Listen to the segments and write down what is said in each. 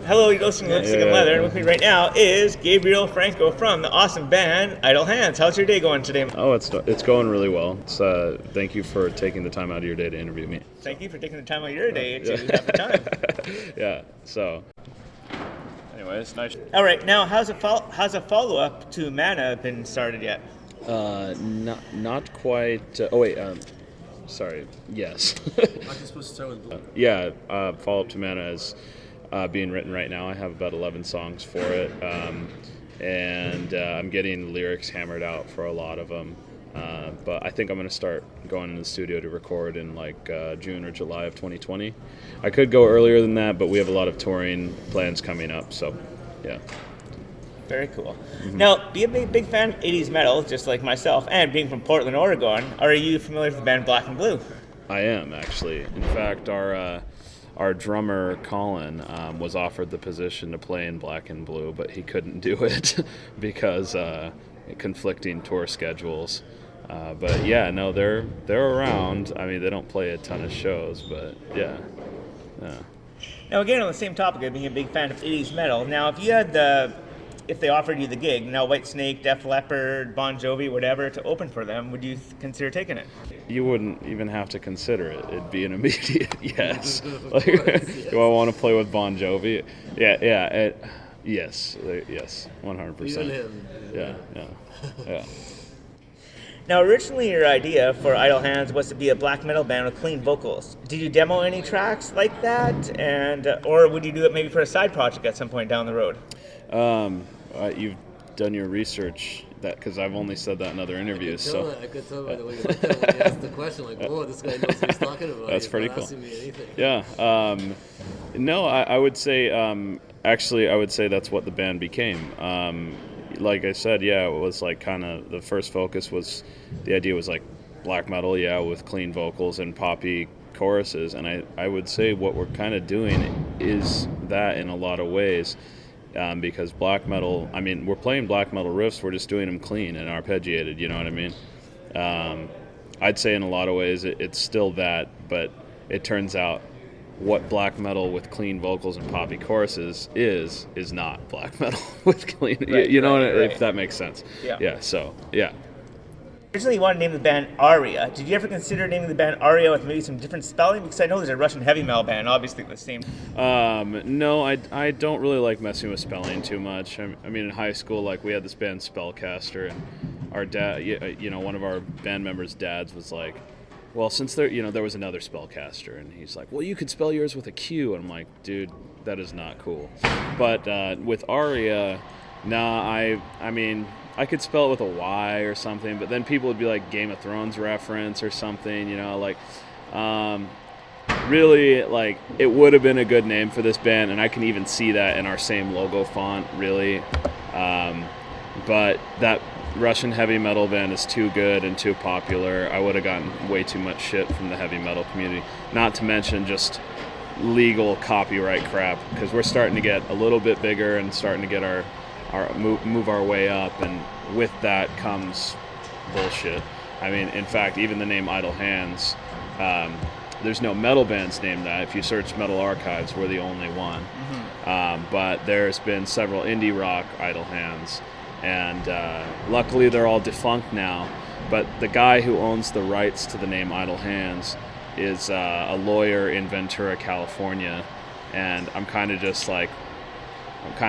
Hello, you're listening to Lipstick and Leather, and with me right now is Gabriel Franco from the awesome band Idle Hands. How's your day going today? Oh, it's going really well. Thank you for taking the time out of your day to interview me. Thank you for taking the time out of your day to have the time. Yeah, so anyway, it's nice. All right, now how's a follow-up to Mana been started yet? Not quite. Sorry. Yes. Aren't you supposed to start with Blue? Yeah, follow-up to Mana is being written right now. I have about 11 songs for it, and I'm getting lyrics hammered out for a lot of them. But I think I'm going to start going in the studio to record in like June or July of 2020. I could go earlier than that, but we have a lot of touring plans coming up, so yeah. Very cool. Mm-hmm. Now, be a big fan of 80s metal, just like myself, and being from Portland, Oregon, are you familiar with the band Black and Blue? I am, actually. In fact, our drummer, Colin, was offered the position to play in Black and Blue, but he couldn't do it because conflicting tour schedules. But yeah, no, they're around. I mean, they don't play a ton of shows, but yeah. Now, again, on the same topic of being a big fan of 80s metal, now, if they offered you the gig, Whitesnake, Def Leppard, Bon Jovi, whatever, to open for them, would you consider taking it? You wouldn't even have to consider it. It'd be an immediate yes. Do I want to play with Bon Jovi? Yeah. Yes, 100%. Yeah. Now, originally your idea for Idle Hands was to be a black metal band with clean vocals. Did you demo any tracks like that, or would you do it maybe for a side project at some point down the road? You've done your research, because I've only said that in other interviews. I could tell by the way you looked at it when you asked the question, like, whoa, this guy knows what he's talking about. That's pretty cool. Asking me anything. Yeah. No, I would say, actually, I would say that's what the band became. Like I said, yeah, it was like kind of the first focus was, the idea was like black metal, yeah, with clean vocals and poppy choruses. And I would say what we're kind of doing is that in a lot of ways. Because black metal, I mean, we're playing black metal riffs, we're just doing them clean and arpeggiated, you know what I mean? I'd say in a lot of ways it's still that, but it turns out what black metal with clean vocals and poppy choruses is not black metal with clean, if that makes sense. Yeah, so, yeah. Originally you wanted to name the band Aria. Did you ever consider naming the band Aria with maybe some different spelling? Because I know there's a Russian heavy metal band, obviously the same. No, I don't really like messing with spelling too much. I mean, in high school, like, we had this band Spellcaster, and our dad, one of our band members' dads was like, well, since there was another Spellcaster, and he's like, well, you could spell yours with a Q. And I'm like, dude, that is not cool. But with Aria, I mean, I could spell it with a Y or something, but then people would be like Game of Thrones reference or something, really, like, it would have been a good name for this band, and I can even see that in our same logo font, really. But that Russian heavy metal band is too good and too popular. I would have gotten way too much shit from the heavy metal community, not to mention just legal copyright crap, because we're starting to get a little bit bigger and starting to get our move our way up, and with that comes bullshit. I mean, in fact, even the name Idle Hands, there's no metal bands named that. If you search Metal Archives, we're the only one. Mm-hmm. But there's been several indie rock Idle Hands, and luckily they're all defunct now. But the guy who owns the rights to the name Idle Hands is a lawyer in Ventura, California, and I'm kind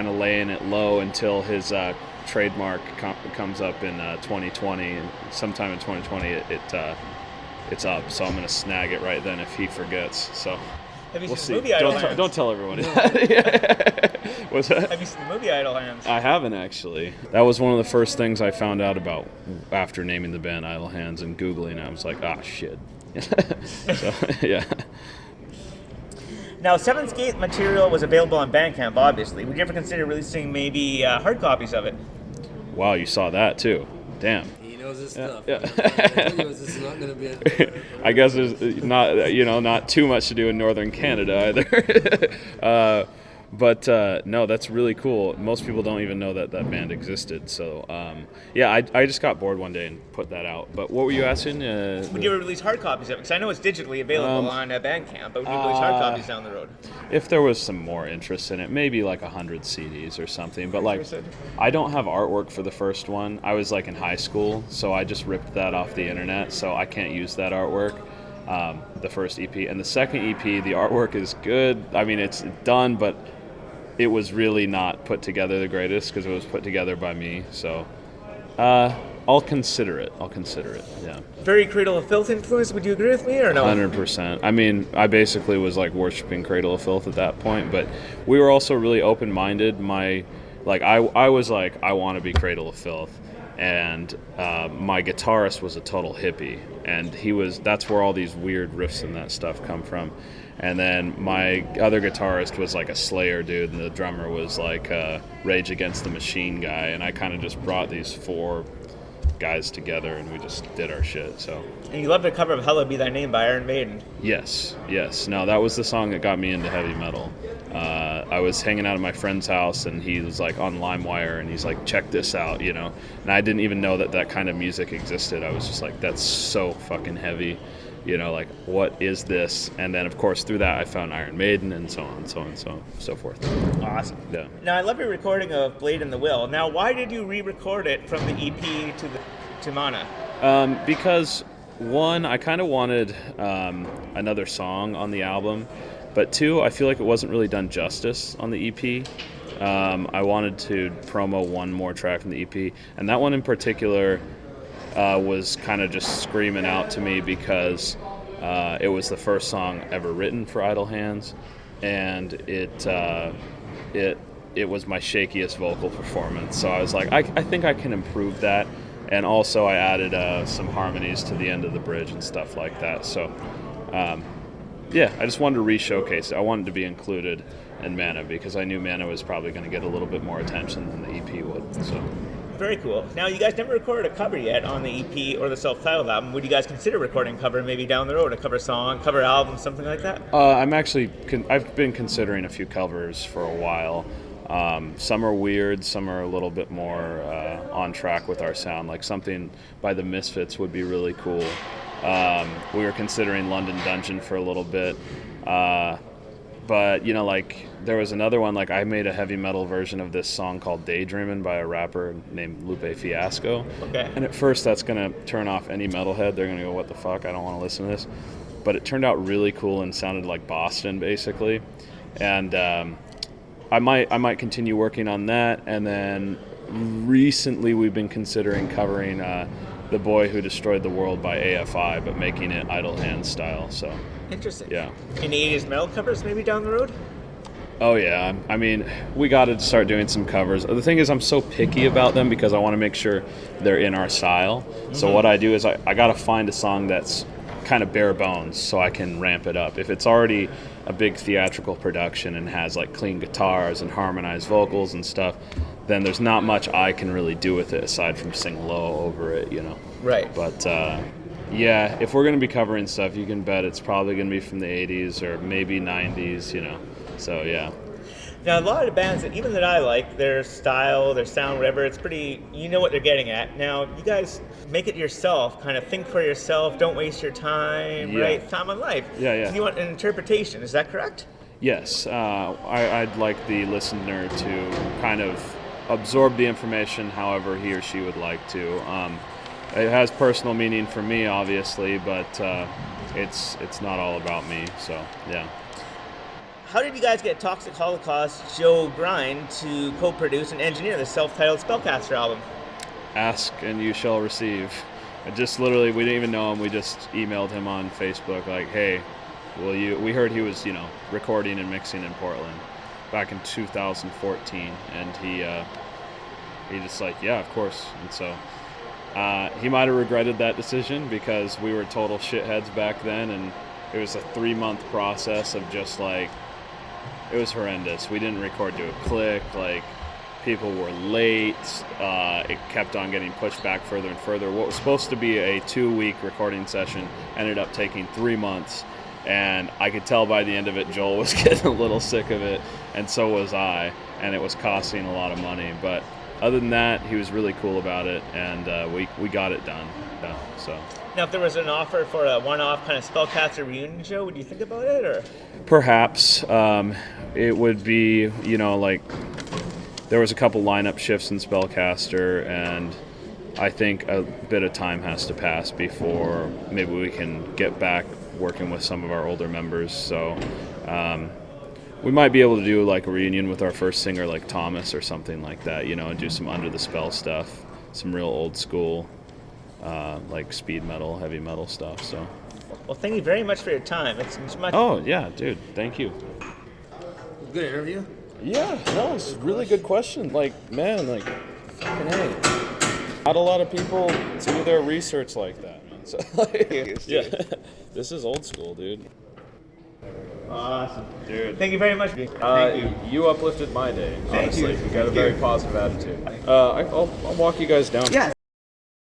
of laying it low until his trademark comes up in 2020, and sometime in 2020 it's up. So I'm going to snag it right then if he forgets. So we'll see. Don't tell everyone. What's that? Have you seen the movie Idle Hands? I haven't, actually. That was one of the first things I found out about after naming the band Idle Hands and Googling. I was like, shit. So, yeah. Now, Seventh Gate material was available on Bandcamp, obviously. Would you ever consider releasing maybe hard copies of it? Wow, you saw that too. Damn. He knows his stuff. Yeah. This is not going to be I guess there's not too much to do in northern Canada either. But no, that's really cool. Most people don't even know that that band existed. So yeah, I just got bored one day and put that out. But what were you asking? Would you ever release hard copies of it? Because I know it's digitally available on Bandcamp, but would you release hard copies down the road? If there was some more interest in it, maybe like 100 CDs or something. But like, Interested. I don't have artwork for the first one. I was like in high school, so I just ripped that off the internet. So I can't use that artwork. The first EP and the second EP, the artwork is good. I mean, it's done, but it was really not put together the greatest because it was put together by me. So I'll consider it. Yeah. Very Cradle of Filth influence. Would you agree with me or no? 100%. I mean, I basically was like worshiping Cradle of Filth at that point, but we were also really open-minded. I was like, I want to be Cradle of Filth. And my guitarist was a total hippie, and that's where all these weird riffs and that stuff come from. And then my other guitarist was like a Slayer dude, and the drummer was like a Rage Against the Machine guy, and I kind of just brought these four guys together, and we just did our shit. So. And you love the cover of Hallowed Be Thy Name by Iron Maiden. Yes. No, that was the song that got me into heavy metal. I was hanging out at my friend's house, and he was like on LimeWire, and he's like, check this out, you know. And I didn't even know that kind of music existed. I was just like, that's so fucking heavy, you know, like, what is this? And then, of course, through that, I found Iron Maiden, and so on, so forth. Awesome. Yeah. Now, I love your recording of Blade in the Will. Now, why did you re-record it from the EP to Mana? Because, one, I kind of wanted another song on the album, but two, I feel like it wasn't really done justice on the EP. I wanted to promo one more track from the EP, and that one in particular was kind of just screaming out to me because it was the first song ever written for Idle Hands, and it was my shakiest vocal performance. So I was like, I think I can improve that. And also I added some harmonies to the end of the bridge and stuff like that. So yeah, I just wanted to re-showcase it. I wanted to be included in Mana because I knew Mana was probably going to get a little bit more attention than the EP would. So. Very cool. Now, you guys never recorded a cover yet on the EP or the self-titled album. Would you guys consider recording a cover maybe down the road, a cover song, cover album, something like that? I've been considering a few covers for a while. Some are weird, some are a little bit more on track with our sound. Like something by the Misfits would be really cool. We were considering London Dungeon for a little bit. But, you know, like, there was another one, like, I made a heavy metal version of this song called Daydreamin' by a rapper named Lupe Fiasco. Okay. And at first that's going to turn off any metalhead. They're going to go, what the fuck? I don't want to listen to this. But it turned out really cool and sounded like Boston, basically. And I might continue working on that. And then recently we've been considering covering The Boy Who Destroyed the World by AFI, but making it Idle Hands style, so... Interesting. Yeah. Any 80s metal covers maybe down the road? Oh, yeah. I mean, we got to start doing some covers. The thing is, I'm so picky about them because I want to make sure they're in our style. Mm-hmm. So what I do is I got to find a song that's kind of bare bones so I can ramp it up. If it's already a big theatrical production and has, like, clean guitars and harmonized vocals and stuff, then there's not much I can really do with it aside from sing low over it, you know. Right. But... yeah, if we're going to be covering stuff, you can bet it's probably going to be from the 80s or maybe 90s, you know. So, yeah. Now, a lot of the bands, even that I like, their style, their sound, whatever, it's pretty, you know what they're getting at. Now, you guys make it yourself, kind of think for yourself, don't waste your time, Yeah. right? Time on life. Yeah. So you want an interpretation, is that correct? Yes. I'd like the listener to kind of absorb the information however he or she would like to. It has personal meaning for me, obviously, but it's not all about me. So, yeah. How did you guys get Toxic Holocaust, Joe Grind, to co-produce and engineer the self-titled Spellcaster album? Ask and you shall receive. Just literally, we didn't even know him. We just emailed him on Facebook, like, hey, will you? We heard he was, you know, recording and mixing in Portland back in 2014, and he just like, yeah, of course. And so. He might have regretted that decision because we were total shitheads back then, and it was a 3-month process of just like, it was horrendous. We didn't record to a click, like people were late, it kept on getting pushed back further and further. What was supposed to be a 2-week recording session ended up taking 3 months, And I could tell by the end of it, Joel was getting a little sick of it, and so was I, and it was costing a lot of money. But other than that, he was really cool about it, and we got it done. Yeah, so. Now, if there was an offer for a one-off kind of Spellcaster reunion show, would you think about it, or? Perhaps. It would be, like, there was a couple lineup shifts in Spellcaster, and I think a bit of time has to pass before maybe we can get back working with some of our older members. So we might be able to do like a reunion with our first singer, like Thomas or something like that, and do some Under the Spell stuff, some real old school, like speed metal, heavy metal stuff. So. Well, thank you very much for your time. It's much. Oh yeah, dude, thank you. Good interview. Yeah, no, it's a really good question. Like, man, like, fucking hey. Not a lot of people do their research like that, man. So, yeah, this is old school, dude. Awesome. Dude. Thank you very much. Thank you. You uplifted my day, Thank honestly. you. You got a Thank very you. positive attitude. I'll walk you guys down. Yes.